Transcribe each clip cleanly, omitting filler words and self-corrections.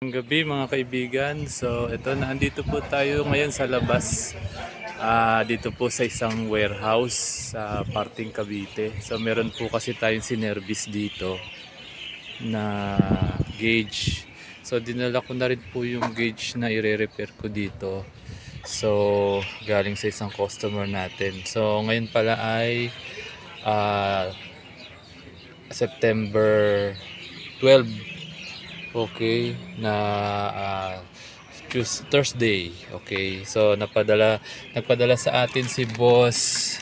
Gabi mga kaibigan. So ito na, andito po tayo ngayon sa labas. Dito po sa isang warehouse sa Parting Cavite. So meron po kasi tayong sinervice dito na gauge. So dinala ko na rin po yung gauge na ire-repair ko dito. So galing sa isang customer natin. So ngayon pala ay September 12. Okay, na Thursday. Okay. So nagpadala sa atin si Boss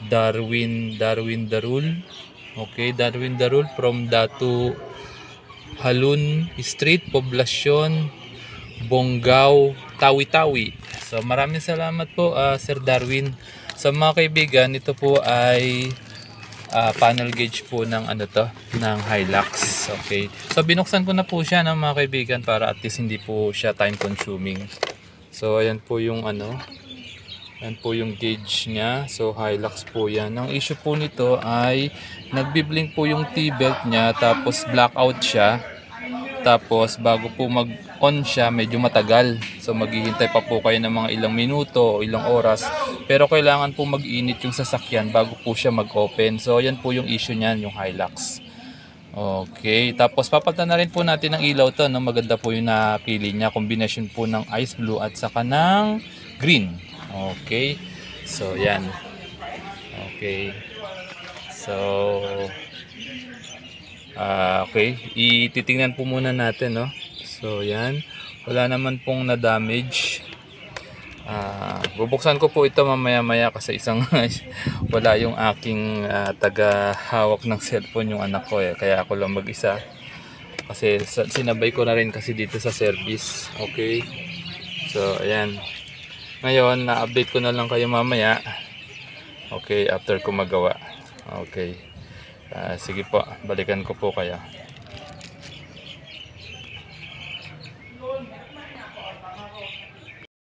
Darwin Darul. Okay, Darwin Darul from Datu Halun Street, Poblacion, Bonggao, Tawi-Tawi. So maraming salamat po Sir Darwin. Sa mga kaibigan, ito po ay panel gauge po ng ng Hilux. Okay. So binuksan ko na po siya ng mga kaibigan para at least hindi po siya time consuming. So ayan po yung ayan po yung gauge niya. So Hilux po yan. Ang issue po nito ay nagbi-blink po yung T-belt niya tapos blackout siya. Tapos bago po mag-on siya, medyo matagal. So maghihintay pa po kayo ng mga ilang minuto o ilang oras. Pero kailangan po mag-init yung sasakyan bago po siya mag-open. So yan po yung issue niyan, yung Hilux. Okay, tapos papalitan na rin po natin ng ilaw to, no? Maganda po yung napili niya, combination po ng ice blue at saka ng green. Okay. So yan. Okay. So okay, ititingnan po muna natin, no? So yan, wala naman pong na-damage. Bubuksan ko po ito mamaya-maya kasi wala yung aking taga-hawak ng cellphone, yung anak ko kaya ako lang mag-isa. Kasi sinabay ko na rin kasi dito sa service. Okay. So ayan. Ngayon, na-update ko na lang kayo mamaya. Okay, after ko magawa. Okay. Sige po, balikan ko po kayo.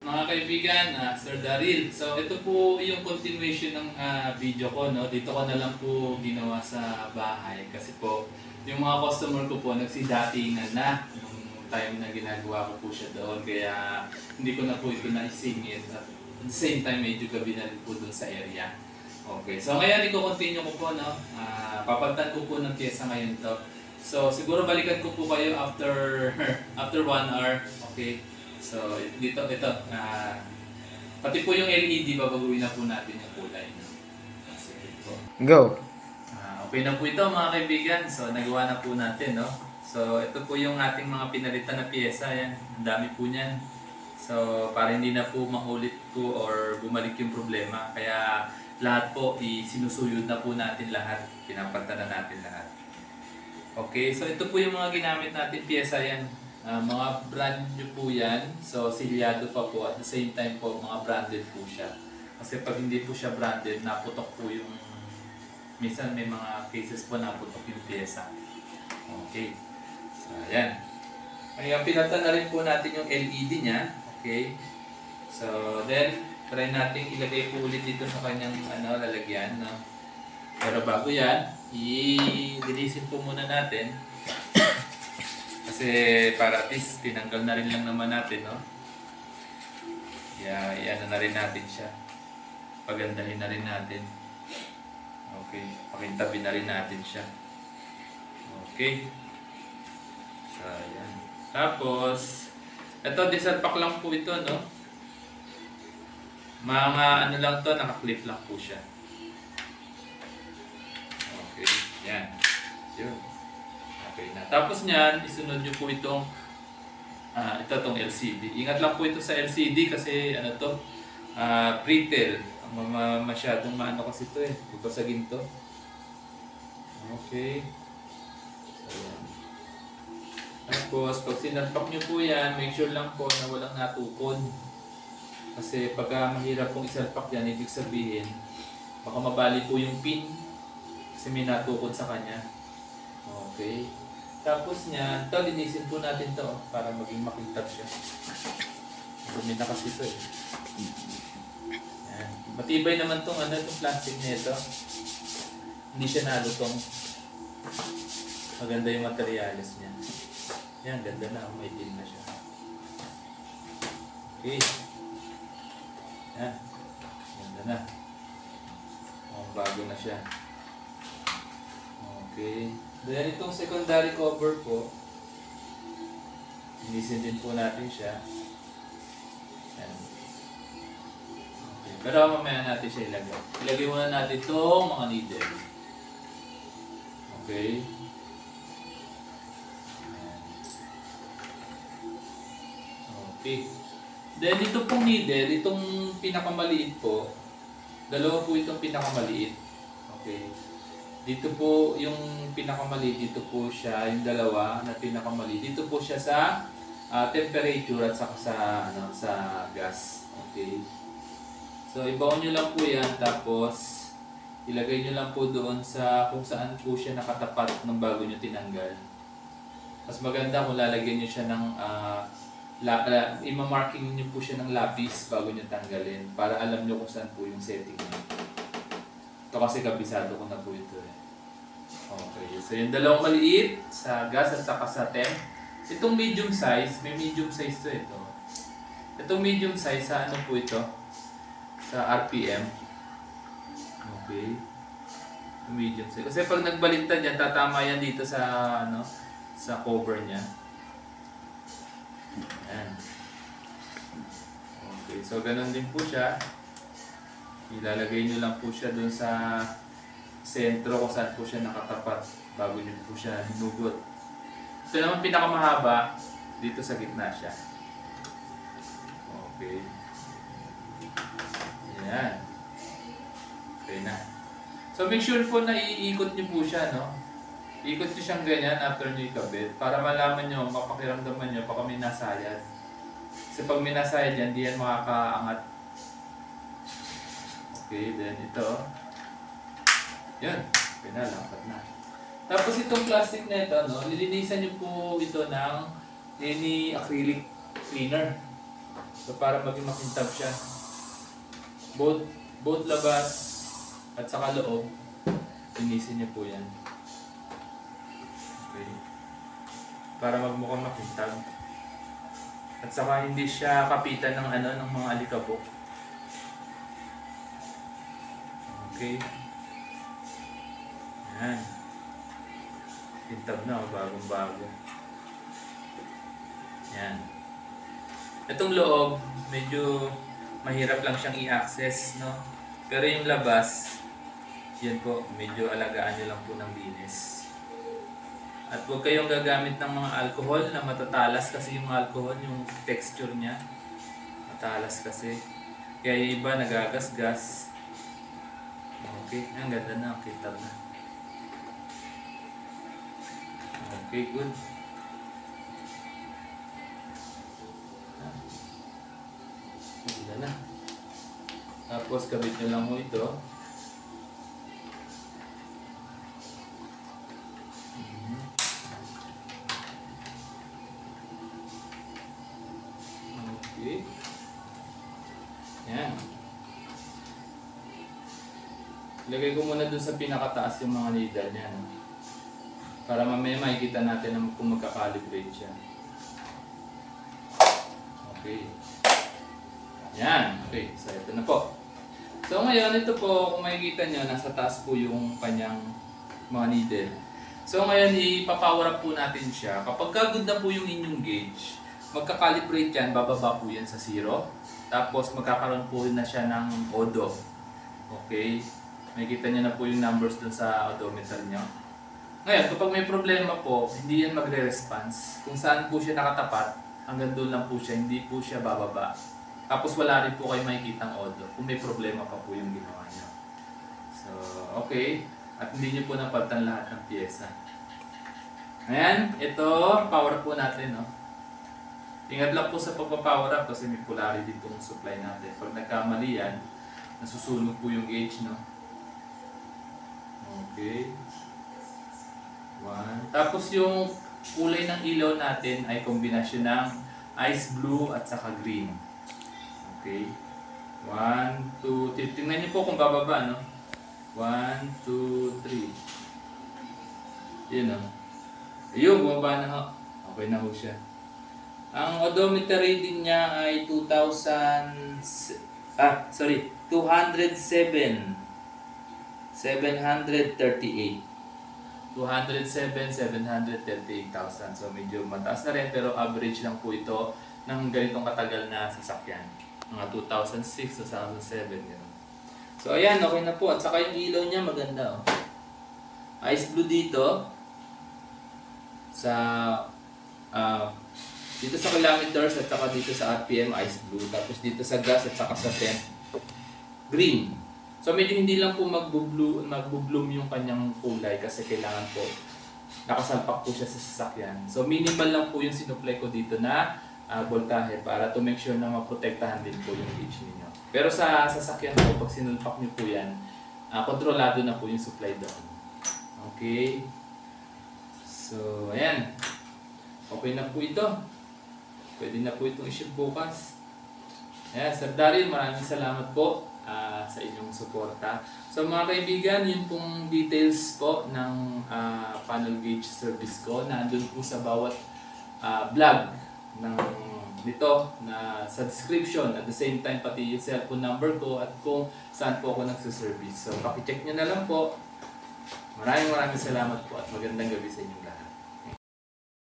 Mga kaibigan, Sir Daryl. So ito po yung continuation ng video ko, no? Dito ko na lang po ginawa sa bahay kasi po yung mga customer ko po nagsidatingan na yung time na ginagawa ko po siya doon, kaya hindi ko na po ito naisingit at at the same time medyo gabi na rin po doon sa area. Okay, so ngayon i-continue ko po, no? Papalitan ko po ng pyesa ngayon to. So siguro balikan ko po kayo after after 1 hour. Okay. So ito pati po yung LED babaguhin na po natin yung kulay. Sige po. Go! Okay na po ito mga kaibigan. So nagawa na po natin, no? So ito po yung ating mga pinalitan na pyesa. Yan. Ang dami po niyan. So para hindi na po maulit po or bumalik yung problema. Kaya lahat po sinusuyod na po natin lahat. Pinapalitan na natin lahat. Okay, so ito po yung mga ginamit natin pyesa yan. Mga brand new po yan. So silyado pa po at the same time po mga branded po siya. Kasi pag hindi po siya branded, naputok po yung minsan may mga cases po naputok yung pyesa. Okay. So ayan. Ngayon pinalitan na rin po natin yung LED niya. Okay. So then try natin ilagay po ulit dito sa kanyang lalagyan, no? Pero bago yan, i-dilisin po muna natin. Kasi para at least tinanggal na rin lang naman natin, no? I-ano na rin natin siya. Pagandahin na rin natin. Okay, pakintabi na rin natin siya. Okay. So, ayan. Tapos, ito, disalpak lang po ito, no? Mga lang to, nakaklip lang po siya. Okay, yan. Yun. Okay na. Tapos niyan, isunod nyo po itong tong LCD. Ingat lang po ito sa LCD kasi brittle. Masyadong maano kasi ito bubasagin to. Okay. So, yan. Tapos, pag sinalpak nyo po yan, make sure lang po na walang natukod. Kasi pagka mahirap pong isalpak yan, ibig sabihin, baka mabali po yung pin kasi may natukod sa kanya. Okay. Tapos niya, ito, linisin po natin to para maging makintab siya. Dumi na kasi ito Yan. Matibay naman itong plastic na ito. Hindi siya nalutong. Maganda yung materials niya. Yan, ganda na. May din na siya. Okay. Yan. Ganda na. Bago na siya. Okay. Then itong secondary cover po, linisin din po natin siya. Yan. Okay. Pero mamaya natin siya ilagay. Ilagay muna natin itong mga needle. Okay. Yan. Okay. Then ito pong needle, itong pinakamaliit po, dalawa po itong pinakamaliit. Okay. Dito po yung pinakamaliit, dito po siya, yung dalawa na pinakamaliit. Dito po siya sa temperature at saka sa gas. Okay. So ibaon niyo lang po 'yan, tapos ilagay niyo lang po doon sa kung saan po siya nakatapat ng bago niyo tinanggal. Mas maganda kung lalagyan niyo siya ng ima-marking niyo po siya ng lapis bago niyo tanggalin para alam niyo kung saan po yung setting niyo. Ito kasi kabisado ko na po ito eh. Okay, so yung dalawang maliit sa gas at saka sa temp. Itong medium size, may medium size to ito. Itong medium size sa ano po ito? Sa RPM. Okay. Medium size. Kasi pag nagbaliktad yan, tatama yan dito sa sa cover niya. Ayan. Okay, so ganun din po siya. Ilalagay nyo lang po siya dun sa sentro kung saan po siya nakatapat bago nyo po siya hinugot. Ito naman pinakamahaba, dito sa gitna siya. Okay. Ayan. Okay na. So make sure po na iikot nyo po siya, no? Ikot nyo siyang ganyan after nyo ikabit para malaman nyo, mapakiramdaman nyo baka may nasayad. Kasi pag may nasayad yan, di yan makakaangat. Okay, then ito. Yan. Okay na, lapat na. Tapos itong plastic na ito, no, lilinisan nyo po ito ng any acrylic cleaner. So para maging makintab siya. Both labas at saka loob, linisin nyo po yan. Okay. Para magmukhang makintab. At saka hindi siya kapitan ng ng mga alikabok. Okay. Yan. Kintab na, bagong bago. Yan. Itong loob, medyo mahirap lang siyang i-access, no? Pero yung labas, yan po, medyo alagaan nyo lang po ng linis. At huwag kayong gagamit ng mga alcohol na matatalas kasi yung alcohol, yung texture niya, matalas kasi. Kaya yung iba nagagasgas. Okay, ang ganda na, kita na. Okay, good. Ganda na. Tapos kabit nyo lang mo ito. Okay. Yan. Ilagay ko muna dun sa pinakataas yung mga needle niya. No? Para mamaya makikita natin kung magkakalibrate siya. Okay. Yan. Okay. So, ito na po. So, ngayon, ito po, kung makikita nyo, nasa taas po yung kanyang mga needle. So, ngayon, ipapower up po natin siya. Kapag good na po yung inyong gauge, magkakalibrate yan, bababa po yan sa 0. Tapos, magkakaroon po na siya ng odo. Okay. Makikita nyo na po yung numbers dun sa odometer nyo. Ngayon, kapag may problema po, hindi yan magre-response. Kung saan po siya nakatapat, hanggang doon lang po siya, hindi po siya bababa. Tapos wala rin po kayo makikitang odo kung may problema pa po yung ginawa nyo. So, okay. At hindi nyo po napalitan lahat ng pyesa. Ayan, ito, power po natin. No? Ingat lang po sa pagpa-power up kasi may polarity ditong supply natin. Pag nagkamali yan, nasusunog po yung gauge. No? Okay. 1. Tapos yung kulay ng ilaw natin ay kombinasyon ng ice blue at saka green. Okay. 1, 2, 3. Tingnan niyo po kung bababa, no? 1, 2, 3. Yun, no? Ayun, bumaba na, ho. Okay na ho siya. Ang odometer reading niya ay 207. 738. 207,738,000. So medyo mataas na rin pero average lang po ito ng ganitong katagal na sasakyan. Mga 2006, 2007. Ganun. So ayan, okay na po. At saka yung ilaw niya maganda. Oh. Ice blue dito. Dito sa kilometers at saka dito sa RPM, ice blue. Tapos dito sa gas at saka sa temp, green. So medyo hindi lang po magbo-bloom yung kanyang kulay kasi kailangan po nakasalpak po siya sa sasakyan. So minimal lang po yung sinupply ko dito na voltahe para to make sure na maprotektahan din po yung gauge niyo. Pero sa sasakyan po, pag sinulpak niyo po yan, kontrolado na po yung supply doon. Okay. So, ayan. Okay na po ito. Pwede na po itong i-ship bukas. Ayan, Sir Daryl, maraming salamat po sa inyong suporta. So mga kaibigan, yun pong details po ng panel gauge service ko. Nandun po sa bawat vlog nito na sa description. At the same time, pati yung cellphone number ko at kung saan po ako nagsiservice. So pakicheck nyo na lang po. Maraming salamat po at magandang gabi sa inyong lahat.